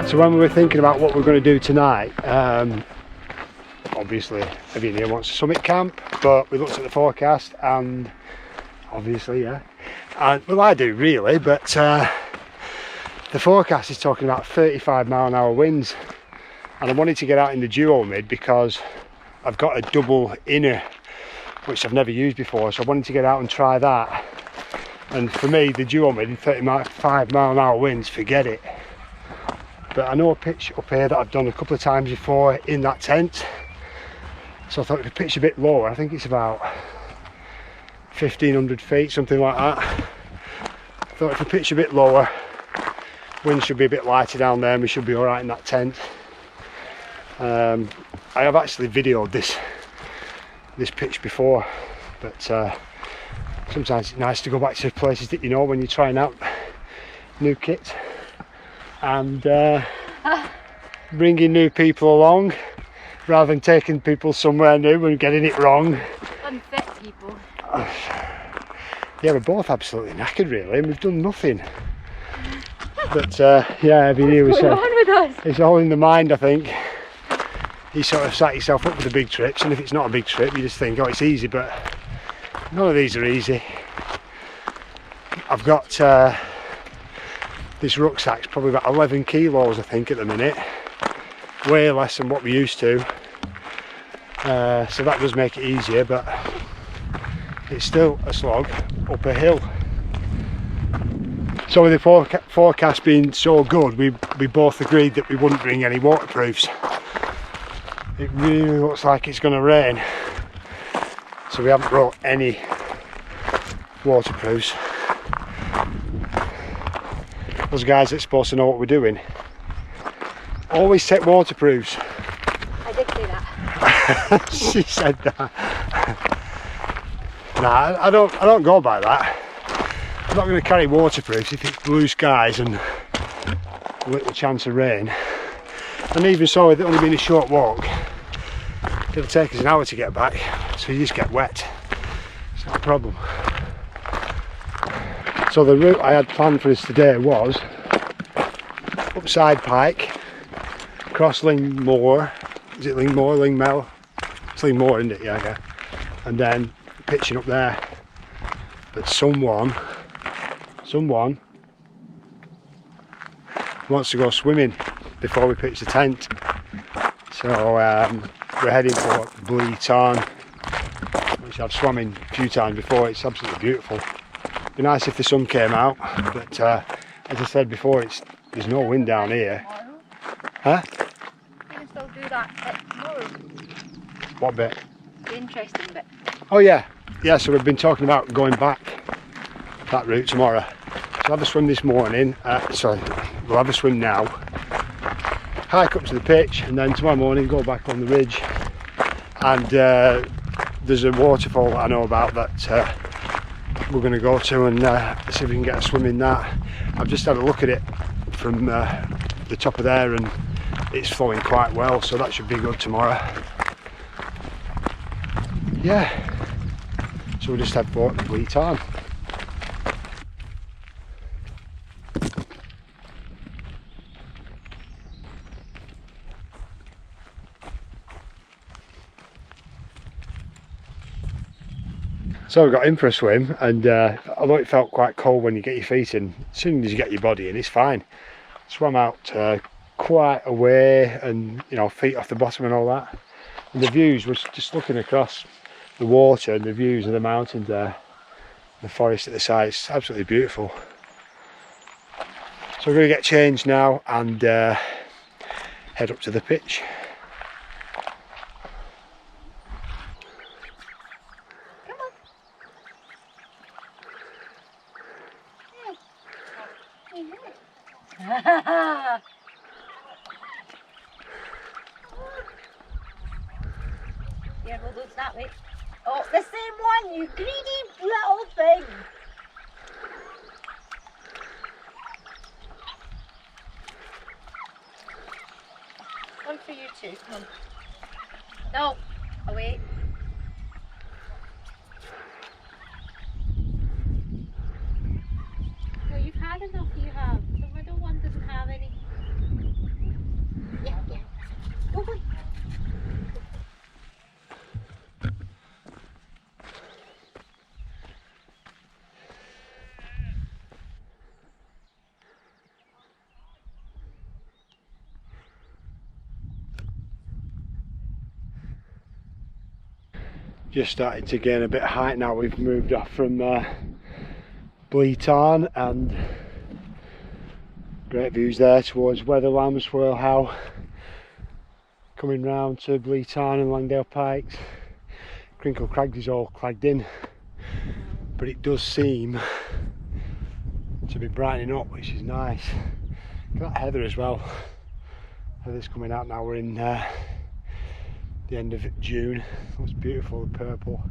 So when we were thinking about what we're going to do tonight, obviously everyone here wants a summit camp, but we looked at the forecast and obviously, yeah, and well, I do really, but the forecast is talking about 35-mile-an-hour winds, and I wanted to get out in the Duomid because I've got a double inner which I've never used before, so I wanted to get out and try that. And for me, the Duomid, 35-mile-an-hour winds, forget it. But I know a pitch up here that I've done a couple of times before in that tent, so I thought if we pitch a bit lower, I think it's about 1500 feet, something like that. I thought if we pitch a bit lower, wind should be a bit lighter down there and we should be alright in that tent. I have actually videoed this pitch before, but sometimes it's nice to go back to places that you know when you're trying out new kit and bringing new people along rather than taking people somewhere new and getting it wrong. Unfit people. Yeah, we're both absolutely knackered really, and we've done nothing. But yeah, every year we say it's all in the mind, I think. You sort of set yourself up for the big trips, and if it's not a big trip you just think, oh, it's easy, but none of these are easy. I've got this rucksack's probably about 11 kilos I think at the minute, way less than what we used to, so that does make it easier, but it's still a slog up a hill. So with the forecast being so good, we both agreed that we wouldn't bring any waterproofs. It really looks like it's going to rain, so we haven't brought any waterproofs. Those guys that's supposed to know what we're doing always take waterproofs. I did say that. She said that. Nah, I don't go by that. I'm not going to carry waterproofs if it's blue skies and a little chance of rain. And even so, with it only being a short walk, it'll take us an hour to get back, so you just get wet. It's not a problem. So the route I had planned for us today was upside Pike, across Lingmoor. Is it Lingmoor? Lingmel? It's Lingmoor, isn't it? Yeah. And then pitching up there. But someone wants to go swimming before we pitch the tent. So we're heading for Blue Tarn, which I've swum in a few times before. It's absolutely beautiful. It'd be nice if the sun came out, but as I said before, there's no wind down here. Huh? You can still do that tomorrow. What bit? The interesting bit. Oh yeah, so we've been talking about going back that route tomorrow. So I'll have a swim this morning, we'll have a swim now, hike up to the pitch, and then tomorrow morning go back on the ridge. And there's a waterfall that I know about that we're going to go to and see if we can get a swim in that. I've just had a look at it from the top of there and it's flowing quite well, so that should be good tomorrow. Yeah, so we'll just head for Blue Tarn. So we got in for a swim, and although it felt quite cold when you get your feet in, as soon as you get your body in, it's fine. Swam out quite a way, and you know, feet off the bottom and all that. And the views was just looking across the water and the views of the mountains there, the forest at the side. It's absolutely beautiful. So we're going to get changed now and head up to the pitch. Yeah, we'll do it that way. Oh, the same one, you greedy little thing. One for you too, come on. No, away. No, you've had enough, you have. The middle one doesn't have any. just starting to gain a bit of height now. We've moved off from Bleetarn, and great views there towards Wetherlam, Swirl How, coming round to Bleetarn and Langdale Pikes. Crinkle Crags is all clagged in, but it does seem to be brightening up, which is nice. Look at that heather as well. Heather's coming out now. We're in the end of June. Looks beautiful, the purple.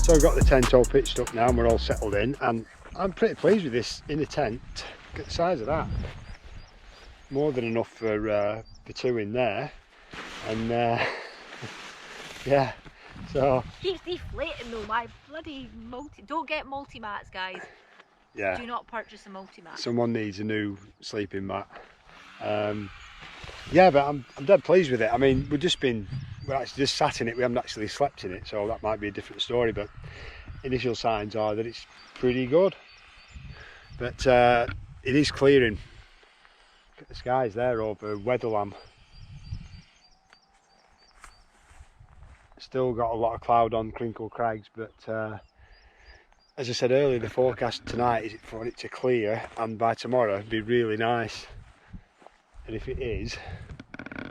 So I've got the tent all pitched up now and we're all settled in, and I'm pretty pleased with this in the tent. Look at the size of that. More than enough for the two in there. And yeah, so... Keeps deflating though, my bloody multi... Don't get multi-mats, guys. Yeah. Do not purchase a multi-mat. Someone needs a new sleeping mat. Yeah, but I'm dead pleased with it. I mean, we've actually just sat in it, we haven't actually slept in it, so that might be a different story, but initial signs are that it's pretty good. But it is clearing. Look at the skies there over Wetherlam. Still got a lot of cloud on Crinkle Crags, but as I said earlier, the forecast tonight is for it to clear, and by tomorrow it'd be really nice. And if it is,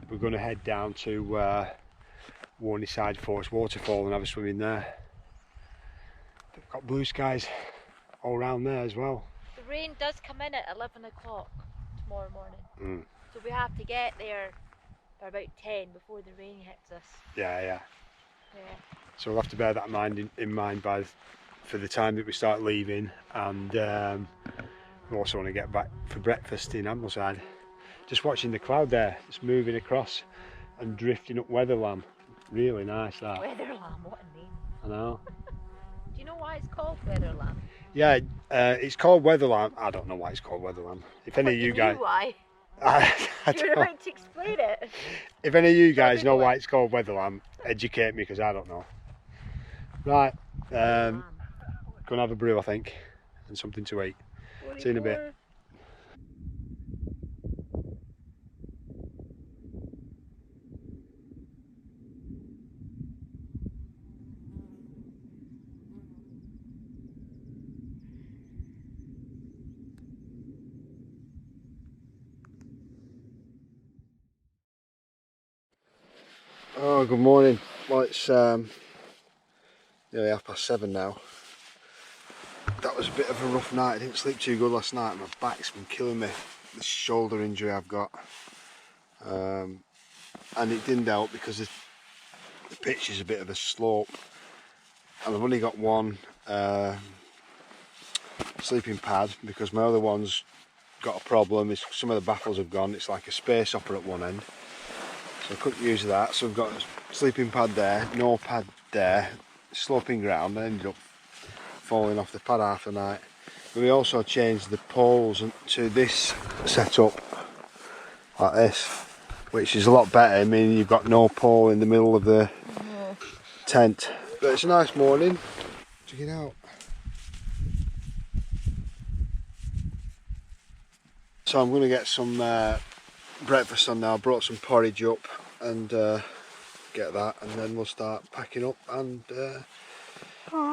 we're going to head down to Warnyside Forest Waterfall and have a swim in there. They've got blue skies all around there as well. The rain does come in at 11 o'clock tomorrow morning. So we have to get there by about 10 before the rain hits us. Yeah. So we'll have to bear that in mind for the time that we start leaving, and we also want to get back for breakfast in Ambleside. Just watching the cloud there, it's moving across and drifting up Wetherlam. Really nice that. Wetherlam, what a name. I know. Do you know why it's called Wetherlam? Yeah, it's called Wetherlam. I don't know why it's called Wetherlam. If any of you guys... why? You're about to explain it. If any of you guys know why it's called Wetherlam, educate me, because I don't know. Right, gonna have a brew, I think, and something to eat. See you in a bit. Oh, good morning. Well, it's nearly 7:30 now. That was a bit of a rough night. I didn't sleep too good last night. My back's been killing me. The shoulder injury I've got. And it didn't help because the pitch is a bit of a slope. And I've only got one sleeping pad because my other one's got a problem. Some of the baffles have gone. It's like a space hopper at one end. So I couldn't use that. So I've got a sleeping pad there, no pad there, sloping ground. I ended up falling off the pad half the night. But we also changed the poles to this setup, like this, which is a lot better. I mean, you've got no pole in the middle of the tent. But it's a nice morning. Check it out. So I'm going to get some breakfast on now. I brought some porridge up and get that, and then we'll start packing up and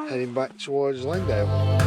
heading back towards Langdale.